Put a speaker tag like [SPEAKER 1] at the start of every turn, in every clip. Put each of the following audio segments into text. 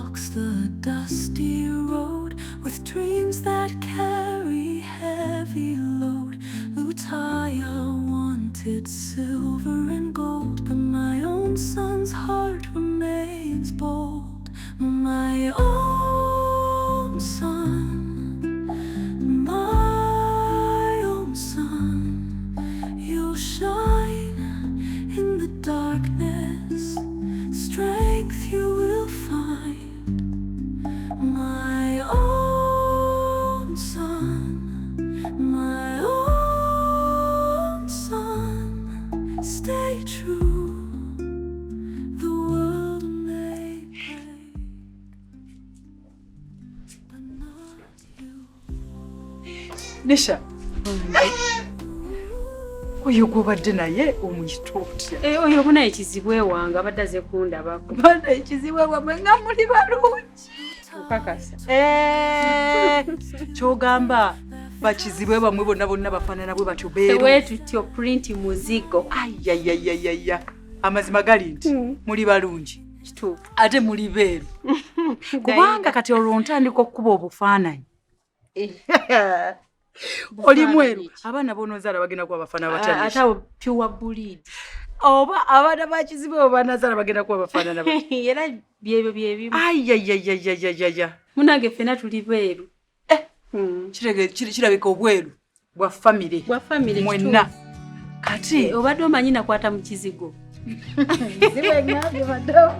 [SPEAKER 1] walks the dusty road with dreams that carry heavy load. Lutaya wanted silver and gold, but my own son's heart remains bold. My own son, my own son, you'll shine in the darkness, strength you will find. My own son, my own son, stay true. The world may break, but not you.
[SPEAKER 2] Nisha. Oyo gobadde naye omuyitotya.
[SPEAKER 3] Oyo buna ekizibwe wange abaddaze kundabako.
[SPEAKER 2] Bana ekizibwe wamwe nga muli balungi.
[SPEAKER 3] Okakasa.
[SPEAKER 2] Kyogamba bakizibwe bamwe bonna bafaanana bwe batyo beeru.
[SPEAKER 3] Tewetutyo print muzigo.
[SPEAKER 2] Ayayayayaya. Amazima gali nti muli balungi.
[SPEAKER 3] Kituufu.
[SPEAKER 2] Ate muli beeru. Kubanga kati olwo ntandika okuba obufaananyi. Oli mweru abaana bonozaala bagenda kuba bafaana batandika.
[SPEAKER 3] Atawo pure bleed.
[SPEAKER 2] Oba abaana bakizibwe oba nazaala bagenda kuba bafaanana ba.
[SPEAKER 3] Era byebyo byebimu.
[SPEAKER 2] Ayayayayayaya.
[SPEAKER 3] Munange ffena tuli beeru.
[SPEAKER 2] Kirabika obweru bwa family.
[SPEAKER 3] Bwa family
[SPEAKER 2] mwenna. Kati
[SPEAKER 3] obadde omanyi nakwata mu kizigo.
[SPEAKER 2] Siwe ngambye madam.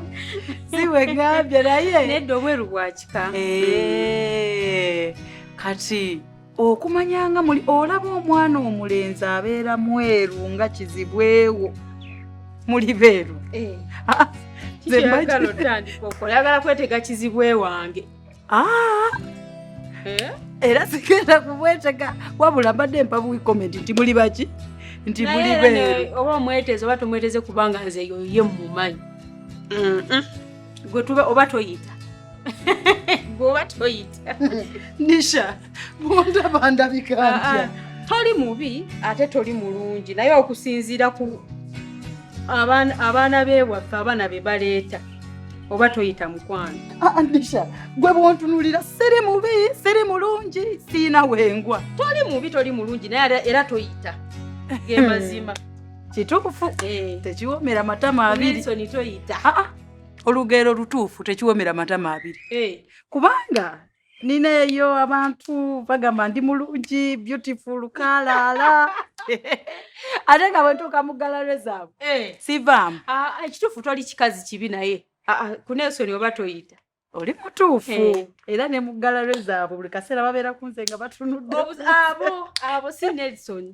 [SPEAKER 2] Siwe ngambye naye.
[SPEAKER 3] Nedda obweru bwa kika.
[SPEAKER 2] Kati okumanyanga muli olaba omwana omulenzi abeera mweru nga kizibwewo. Muli beeru.
[SPEAKER 3] Kyagala otandika okola. Yagala kwetega kizibwe wange.
[SPEAKER 2] Era sigenda kubwetega wabula mbadde mpabu comment nti muli baki? Nti muli beeru.
[SPEAKER 3] Oba omweteze oba tomweteze kubanga nze ye mmumanyi. Gwe tuba oba toyita. Gwe oba toyita.
[SPEAKER 2] Nisha, bondaba ndabika.
[SPEAKER 3] Toli mubi ate toli mulungi naye okusinziira ku abaana beewaffe abaana be baleeta oba toyita mukwano.
[SPEAKER 2] Nisha, gwe bwontunulira siri mubi siri mulungi siina wengwa.
[SPEAKER 3] Toli mubi toli mulungi naye era toyita. Ge mazima.
[SPEAKER 2] Kituufu. Tekiwomera matama abiri.
[SPEAKER 3] Wilson toyita.
[SPEAKER 2] Olugero lutuufu tekiwomera matama abiri. Kubanga nina eyo abantu bagamba ndi mulungi beautiful kalaala. Ate nga bwentuuka mu galare zaabwe sivaamu.
[SPEAKER 3] Ekituufu toli kikazi kibi naye. Ku Nelson oba toyita.
[SPEAKER 2] Oli mutuufu. Era ne mu galare zaabwe buli kaseera babeera kunze nga batunudde.
[SPEAKER 3] Abo si Nelson.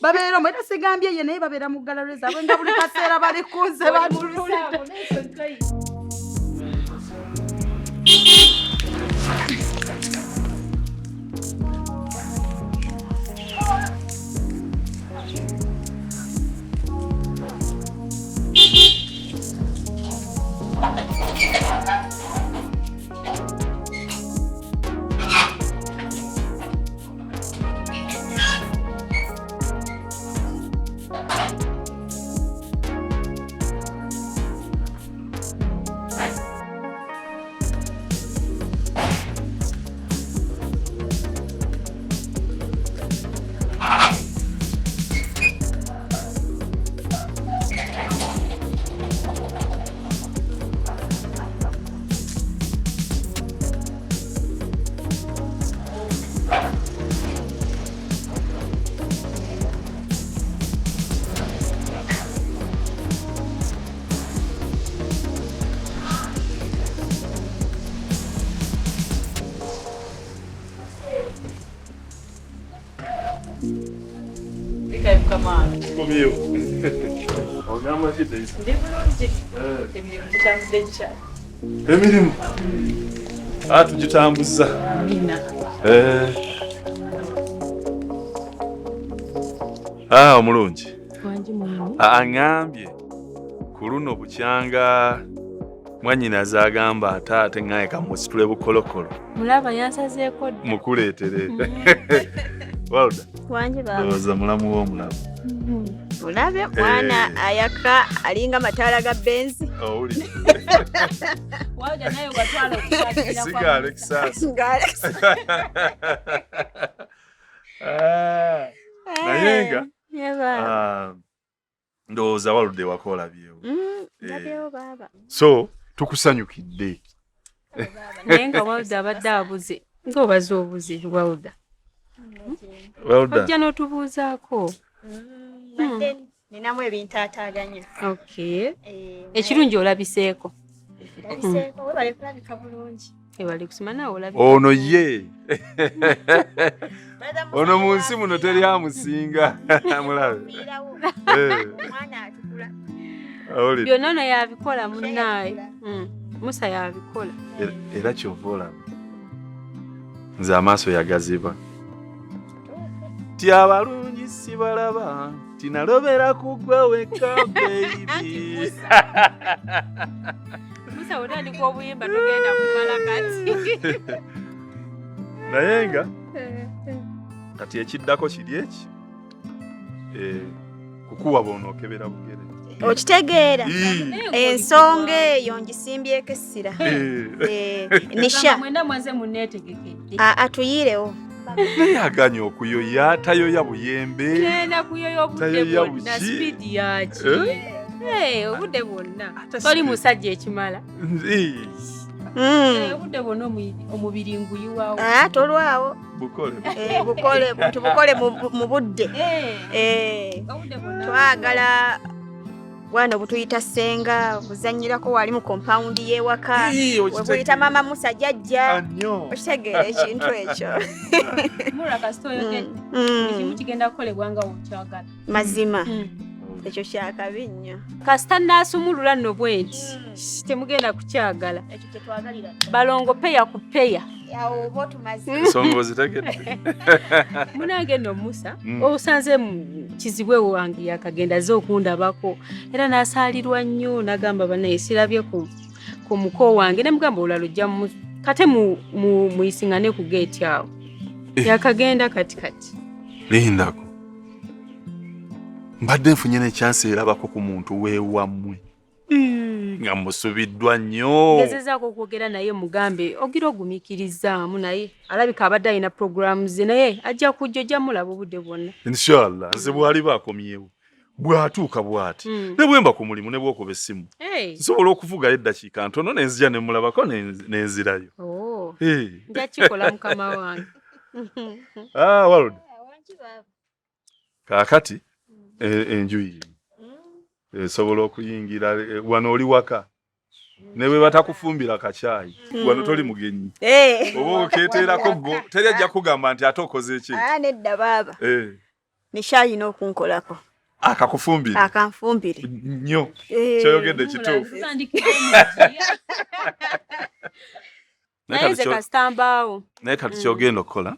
[SPEAKER 2] Babeera omwe era sigambye ye naye babeera mu galare zaabwe nga buli kaseera bali kunze batunudde.
[SPEAKER 4] Comigo. Ogama si dei. Emirimu. Tugitambuza. Omulungi. Angambye ku luno bukyanga mwanyina zagamba ataate ngaye kamusitule bukolokolo.
[SPEAKER 3] Mulaba yansazeeko
[SPEAKER 4] mukuleetere. Walda.
[SPEAKER 5] Wanje baba.
[SPEAKER 4] Ndoza mulamu w'omulamu.
[SPEAKER 5] Ulabe mwana ayaka alinga mataala ga benzi.
[SPEAKER 4] Oli.
[SPEAKER 3] Walda nayo batwala okusaakira kwa.
[SPEAKER 4] Siga Alexas. Nayenga.
[SPEAKER 5] Yeba.
[SPEAKER 4] Ndowooza Walda wakola byewo.
[SPEAKER 5] Ndabyewo baba.
[SPEAKER 4] So tukusanyukidde.
[SPEAKER 3] Nayenga Walda abadde abuze. Ng'obaza obuze Walda.
[SPEAKER 4] Walda.
[SPEAKER 3] Ojja n'otubuuzaako.
[SPEAKER 5] Ninamu ebintu ataaganya.
[SPEAKER 3] Okay. Ekirungi olabiseeko.
[SPEAKER 5] Olabiseeko webale kulabika bulungi.
[SPEAKER 3] Ewali kusima naawe olabika.
[SPEAKER 4] Ono ye. Ono mu nsi muno teri amusinga. Mulabe.
[SPEAKER 5] Mwana atukula.
[SPEAKER 4] Oli.
[SPEAKER 3] Byonna ono yabikola munnaaye. Musa yabikola.
[SPEAKER 4] Era kyova olaba. Nze amaaso yagaziba. Ti abalungi si balaba. Tinalobera kugwa weka baby.
[SPEAKER 3] Musa otandika obuyimba togenda kumala kati.
[SPEAKER 4] Nayenga kati ekiddako kiri eki kukuwa bonookebera bugere.
[SPEAKER 5] Okitegeera ensonga eyo ngisimbyeko essira. Nisha
[SPEAKER 3] Mwenda mwaze munneetegekedde.
[SPEAKER 5] Atuyirewo.
[SPEAKER 4] Neyaganya okuyoya tayoya buyembe.
[SPEAKER 3] Genda kuyoya obudde bwonna sipiidi yaki. Obudde bwonna. Toli musajja ekimala. Obudde bwonna omubiri nguyuwawo.
[SPEAKER 5] Tolwawo.
[SPEAKER 4] Bukole.
[SPEAKER 5] Tubukole mu budde. Twagala bwana obutuyita ssenga buzannyirako wali mu kompawundi y'ewaka webuyita mama Musa jjajja okitegeera ekintu ekyo
[SPEAKER 3] mura kasita oyogedde ekimu kigenda kukolebwa nga wokyagala
[SPEAKER 5] mazima ekyo kyakabi nnyo
[SPEAKER 3] kasita naasumulula nno bwenti temugenda kukyagala
[SPEAKER 5] ekyo kyetwagalira
[SPEAKER 3] balongo peya ku peya
[SPEAKER 5] yawo oba otumaze
[SPEAKER 4] ensonga ozitegedde
[SPEAKER 3] munange nno Musa osanze kizibwe wange yakagenda ze okundabako era n'asaalirwa nnyo n'agamba banaye sirabye ku muko wange ne mugamba olala ojja kate muyisingane ku geeti awo yakagenda katikati
[SPEAKER 4] lindako mbadde nfunye n'ekyansi erabako ku muntu weewammwe nga musubiddwa nnyo
[SPEAKER 3] gezezaako okwogera naye mugambe ogira ogumiikirizaamu naye alabika abadde alina programu ze naye ajja kujja ojja mulaba obudde bwonna
[SPEAKER 4] inshallah nze bw'ali baakomyewo bw'atuuka bw'ati ne bwemba ku mulimu ne bw'okuba essimu nsobola okuvugayo eddakiika ntono nenzija ne mulabako nenzirayo
[SPEAKER 3] nja kikola mukama wange
[SPEAKER 4] Walda kaakati enjuyi esobola okuyingira wano oli waka ne bwe batakufumbira kacaayi wano toli mugenyi oba okeeteerako go teri ajja kugamba nti ate okoze eki
[SPEAKER 5] nedda baaba Nisha n'okunkolako akanfumbire
[SPEAKER 4] nnyo kyoyogedde kituufu naye kati kyogenda okukola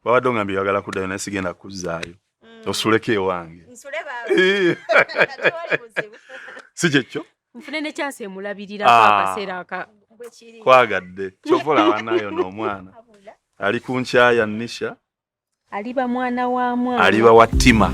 [SPEAKER 4] wabadde ongambye oyagala kuddayo naye sigenda kuzzaayo osuleko ewange si kyekyo
[SPEAKER 3] nfune ne kyansi emulabirirako akaseera aka
[SPEAKER 4] kwagadde kyova olaba nayo n'omwana ali ku nkyaya Nisha
[SPEAKER 3] aliba mwana wa mwana
[SPEAKER 4] aliba wa Ttima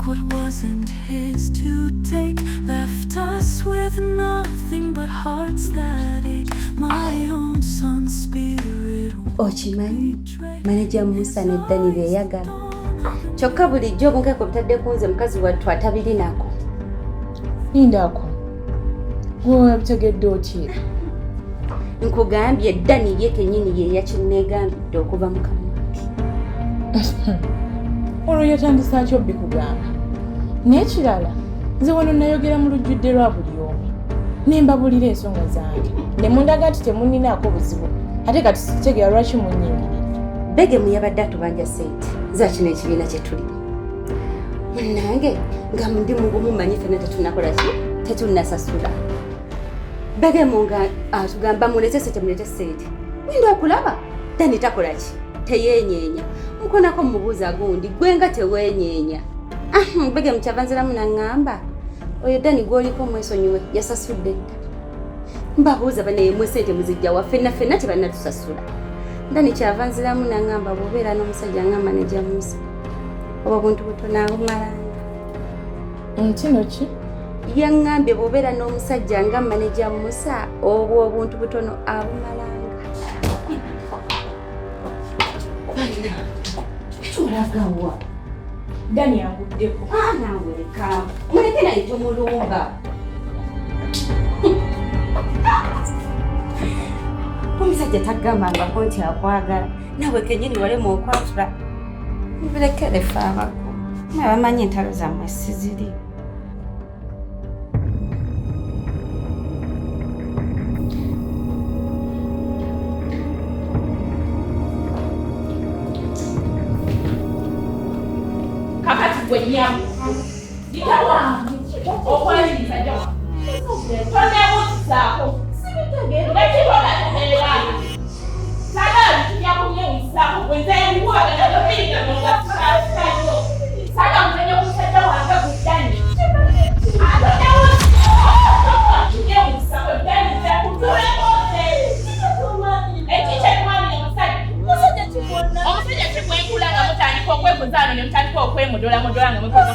[SPEAKER 1] What wasn't his to take left us with nothing but hearts that ache. My own son's spirit.
[SPEAKER 6] Ochimanyi manager Musa ne Dani beyagala kyokka bulijjo obunkeko butadde kunze mukazi wattu atabiri nako
[SPEAKER 7] Lindako gwe butegedde otya
[SPEAKER 6] nkugambye Dani ye kennyini ye yakinneegambidde okuva mu kamwa
[SPEAKER 7] olwo yatandisa atyo bikugamba n'ekirala nze wano nayogera mu lujjudde lwa buli omu nembabulira ensonga zange ne mundaga nti temuninaako buzibu ate kati sitegera lwaki munnyingiridde
[SPEAKER 6] Begemu yabadde atubanja sente za kino ekibiina kye tuli munnange nga ndi mugumu manyi ffenna tetunakola ki tetunnasasula Begemu nga atugamba mulete sente ninda okulaba Dani takola ki teyeenyeenya mukonako mubuuza gundi gwe nga teweenyeenya Begemu kyavanziramu naŋŋamba oyo Dani gwoliko mwesonyiwe yasasudde dda. Mbabuuza bane mwe sente muzijja wa ffenna tebannatusasula. Dani kyava nziramu n'angamba bw'obeera n'omusajja nga manager Musa oba buntu butono abumalanga.
[SPEAKER 7] Kino ki?
[SPEAKER 6] Yaŋŋambye bw'obeera n'omusajja nga manager Musa oba obuntu butono abumalanga. Baina tulagawa
[SPEAKER 7] Dani aguddeko.
[SPEAKER 6] nawe leka muleke naye tumulumba. Omusajja tagambangako nti akwagala nawe kenyini walema okwatula. Mubirekere ffe abako nabamanyi entalo zammwe siziri.
[SPEAKER 7] Kakati gwe nyamu. Ditawa. Okwaliriza jawa. Tonebuusaako. Sibitegeera. Nekibona tebeera. Saga tujja kumyebuusaako. Bwenzeemuwaga nalopinga nongasaayo. Saga mumenye omusajja wange guddani. Kumyebuusaako ddani zekutulekose. Ekikyemwani omusajja. Omusajja kibona. Omusajja kibwenkula nga mutandika okwebuzaano ne mutandika okwemudola nga mwekoza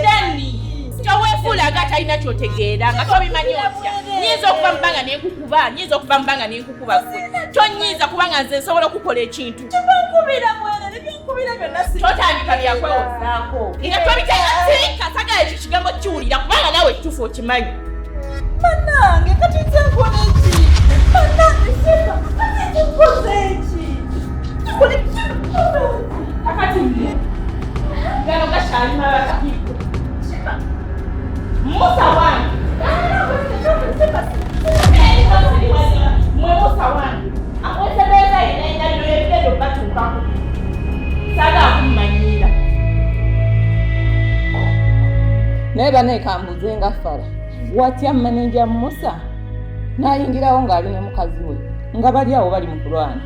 [SPEAKER 7] Dani. Toweefulaga talina kyotegeera nga tobimanyi otya. Nyinza okuva mu bbanga n'enkukuba ggwe. Tonyiiza kubanga nze nsobola okukola ekintu. Totandika byakwewozaako. Nga tobiteeka sagala ekyo kigambo kiwulira kubanga naawe ekituufu okimanyi. Bannange kati nze nkola eki? Bannange seka kati nkoze eki? Kakati nge gano gakyalima bakakiiko. Musa wange. Mwe Musa wange. Amwesebeeza yena endaliro y'ebigendo batuukako. Saga akummanyiira.
[SPEAKER 8] Naye baneekambuze nga Fara. Watya manager Musa n'ayingirawo ng'ali ne mukazi we nga bali awo bali mu kulwana.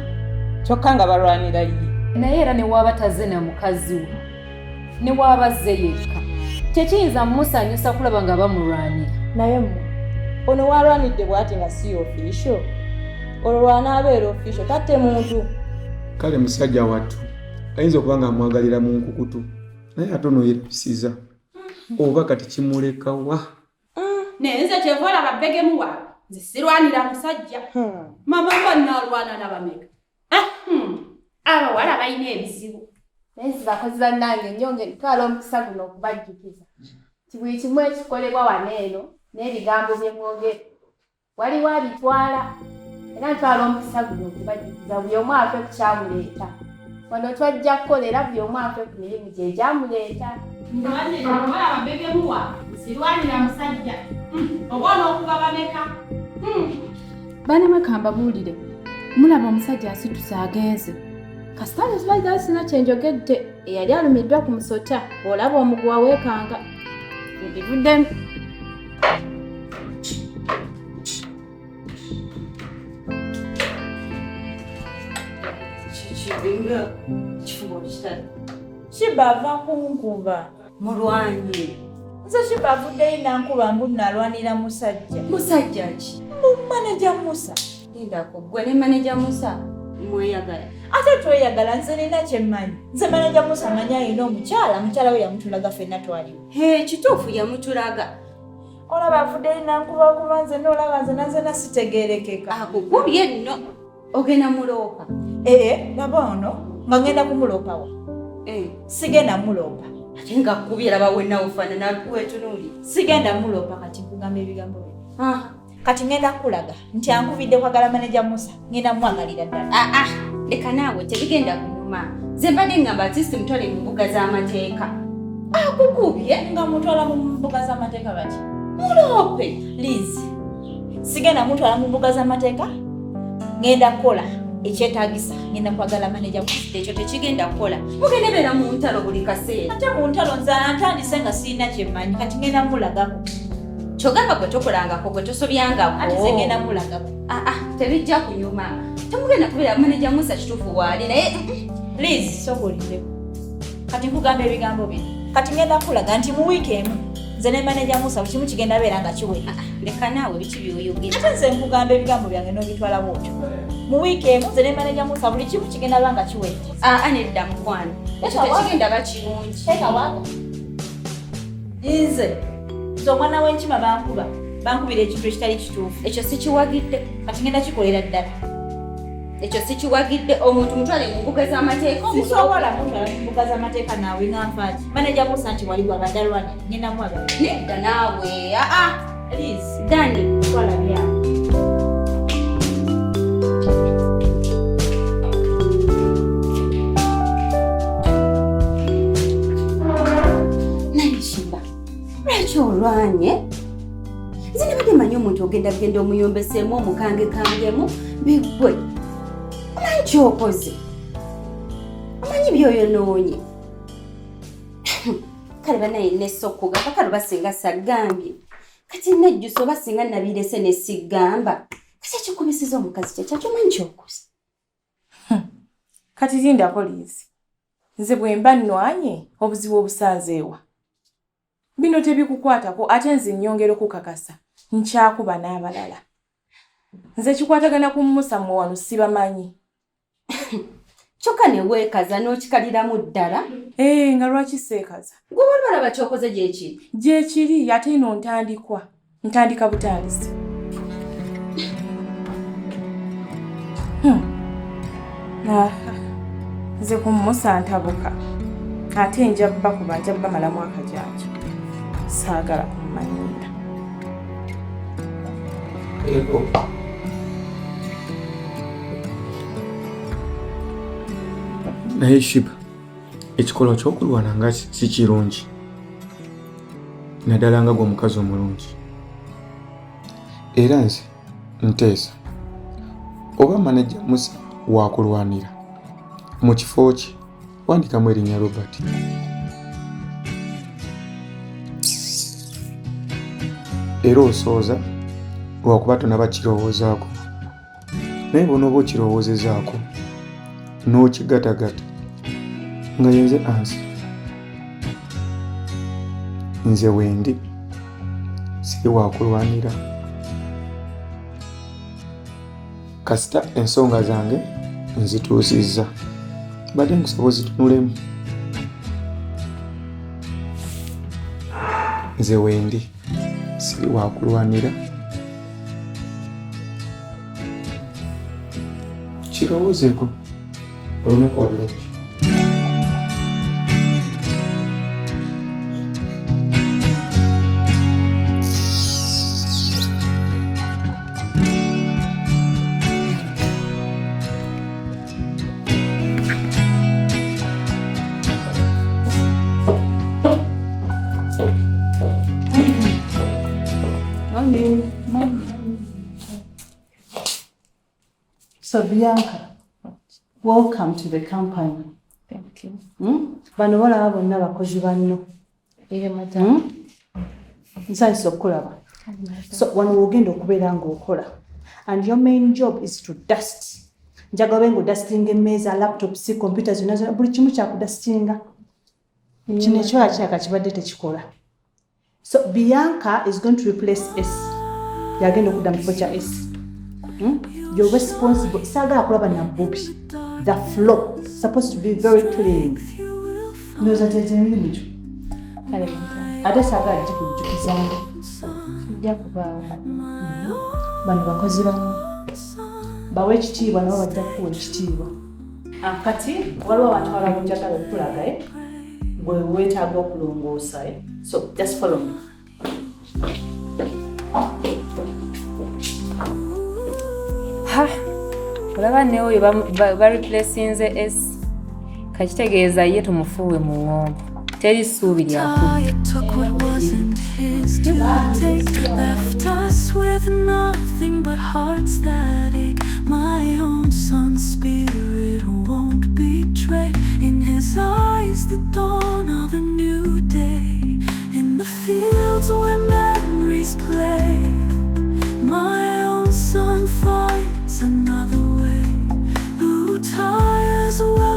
[SPEAKER 8] Kyokka nga balwanira ye.
[SPEAKER 3] Naye era ne waaba tazze na mukazi we. Ne waaba azze yekka. Tekiyinza musanyusa kulaba nga bamulwanira.
[SPEAKER 7] Naye mmwe ono walwanidde bw'ati nga si official. Olwo lwanaabeera official tatte muntu.
[SPEAKER 9] Kale musajja wattu ayinza okuba nga amwagalira mu nkukutu naye ate ono yeepisiza oba kati kimuleka wa.
[SPEAKER 10] Naye nze kyeva olaba bbegemu waawe nze sirwanira musajja. Mama bannaalwana n'abameka. Abawala balina ebizibu.
[SPEAKER 7] Naye nze bakozi bannange nnyongere twala omukisa guno okubajjukiza. Ti buli kimu ekikolebwa wano eno n'ebigambo bye mwogere waliwo abitwala era ntwala omukisa guno okubajjukiza buli omu afe ku kyamuleeta. Wano twajja kukolera buli omu afe ku mirimu gye gyamuleeta.
[SPEAKER 10] Olaba bbegemu waawe sirwanira musajja. Oba onookuba bameka.
[SPEAKER 7] Banamwe kambabuulire mulaba omusajja asituse agenze. Kasita nsibaza sina kyenjogedde eyali alumiddwa ku musota bw'olaba omuguwa weekanga. Bivuddemu.
[SPEAKER 6] Kibinga kifuba kitali.
[SPEAKER 2] Shiba ava kunkuba.
[SPEAKER 6] Mulwanyi.
[SPEAKER 2] Nze Shiba avuddeyo nankuba mbu nalwanira musajja.
[SPEAKER 6] Musajja ki?
[SPEAKER 2] Manager Musa.
[SPEAKER 6] Lindako gwe ne manager Musa mweyagala.
[SPEAKER 2] Ate tweyagala nze nina kyemmanyi. Nze manager Musa manyi alina omukyala we yamutulaga ffenna twaliwo.
[SPEAKER 6] Kituufu yamutulaga.
[SPEAKER 2] Olaba avuddeyo nankuba kuba nze n'olaba nze nanze nasitegeerekeka.
[SPEAKER 6] Akugubye nno. Ogenda muloopa.
[SPEAKER 2] Laba ono nga ngenda kumuloopa wa. Sigenda muloopa.
[SPEAKER 6] Ate nga kkubye laba wenna ofaanana wetunuuli.
[SPEAKER 2] Sigenda muloopa kati nkugamba ebigambo bye. Kati ngenda kulaga nti ankubidde kwagala manager Musa ngenda mwagalira ddala.
[SPEAKER 6] Leka naawe tebigenda kunyuma. Nze mbadde ngamba artist mutwale mu mbuga z'amateeka. Akugubye
[SPEAKER 2] nga mutwala mu mbuga z'amateeka bati.
[SPEAKER 6] Muloope.
[SPEAKER 2] Liz. Sigenda mutwala mu mbuga z'amateeka. Ngenda kukola ekyetaagisa ngenda kwagala manager Musa.
[SPEAKER 6] Ekyo tekigenda kukola. Mugende beera mu ntalo buli kaseera.
[SPEAKER 2] Ate mu ntalo nze ntandise nga sirina kyemmanyi kati ngenda mulagako.
[SPEAKER 6] Kyogamba gwe tokolangako gwe tosobyangako.
[SPEAKER 2] Ate nze ngenda mulagako.
[SPEAKER 6] Tebijja kunyuma. Temugenda kubeera manager Musa kituufu waali naye.
[SPEAKER 2] Liz sokolideko. Kati nkugamba ebigambo bino. Kati ngenda kulaga nti mu wiiki emu
[SPEAKER 11] nze ne manager Musa kimu kigenda beera nga kiwedde.
[SPEAKER 6] Leka naawe biki by'oyogera.
[SPEAKER 11] Ate nze nkugamba ebigambo byange n'obitwala bwotyo. Mu wiiki emu nze ne manager Musa buli kimu kigenda banga kiwedde.
[SPEAKER 6] Nedda mukwano. Ekyo tekigenda bakirungi.
[SPEAKER 11] Nze omwana w'enkima bankubira ekintu ekitali kituufu.
[SPEAKER 6] Ekyo sikiwagidde.
[SPEAKER 11] Kati ngenda kikolera ddala.
[SPEAKER 6] Ekyo sikiwagidde omuntu mutwale mu mbuga z'amateeka.
[SPEAKER 11] Sisobola mutwala mu mbuga z'amateeka naawe ng'anfaaki. Manager Musa nti wali wabadalwana ngenda mwagala.
[SPEAKER 6] Nedda naawe.
[SPEAKER 11] Please.
[SPEAKER 6] Dani.
[SPEAKER 11] Twala byange.
[SPEAKER 6] Lwaki olwanye? Nze nabadde manyi omuntu ogenda omuyombeseemu omukangekangemu biggwe. Omanyi kyokoze? Omanyi byoyonoonye? Kale banaye nesokkuga kakalo basinga sagambye. Kati nejjusa oba singa nabirese ne sigamba. Kati ekikubisiza omukazi kyekyo omanyi kyokoze?
[SPEAKER 7] Kati linda poliisi. Nze bwe mba nnwanye obuzibu obusanzeewa. Bino tebikukwatako ate nze nnyongera okukakasa nkyakuba n'abalala. Nze kikwatagana ku Musa mmwe wano sibamanyi.
[SPEAKER 6] Kyokka ne weekaza n'okikaliramu ddala?
[SPEAKER 7] Nga lwaki seekaza?
[SPEAKER 6] Gwe wali balaba kyokoze gyekiri?
[SPEAKER 7] Gyekiri ate eno ntandika butandisi. Nze ku Musa ntabuka ate njabba kuba njabba malamu akajanja. Saagala kumanyira.
[SPEAKER 9] Ego. Naye Shiba, ekikolwa ky'okulwana nga si kirungi. Naddala nga gwe omukazi omulungi. Era nze nteesa oba manager Musa waakulwanira mu kifo kye wandikamu erinnya Robert. Era osooza lwakuba tonaba kirowoozaako. Naye bw'onooba okirowoozezaako n'okigatagata nga yenze ansi. Nze wendi siri waakulwanira. Kasita ensonga zange nzituusizza. Badde nkusaba ozitunulemu. Nze wendi siri waakulwanira. Kirowoozeeko olunaku olulungi.
[SPEAKER 12] So Bianca, welcome to the company.
[SPEAKER 3] Thank you.
[SPEAKER 12] Bano balaba bonna bakozi banno.
[SPEAKER 3] Madam.
[SPEAKER 12] Nsanyusa okukulaba. So wano wogenda okubeera ng'okola. And your main job is to dust. Njagala obe ng'odustinga emmeeza, laptops, computers, zonna buli kimu kyakudustinga. Kino ekibala kyaka kibadde tekikola. So Bianca is going to replace S. Yagenda okudda mu kifo kya S. You're responsible. Saagala kulaba na Bobby. The floor is supposed to be very clean. Ndoza tete emirimu gyo. Ate saagala gikujjukizanga.
[SPEAKER 3] Kijja kubaawo.
[SPEAKER 12] Bano bakozi bamu. Bawe ekitiibwa nabo bajja kukuwa ekitiibwa. Kati waliwo abantu abalala njagala okulaga gwe weetaaga okulongoosa. So just follow me.
[SPEAKER 3] Olaba ne oyo bareplacinze S kakitegeeza ye tumufuuwe mu ngombo teri ssuubi
[SPEAKER 1] left us with nothing but hearts that ache. My own son's spirit won't betray. In his eyes the dawn of a new day. In the fields where memories play, my own son finds another way. Who tires away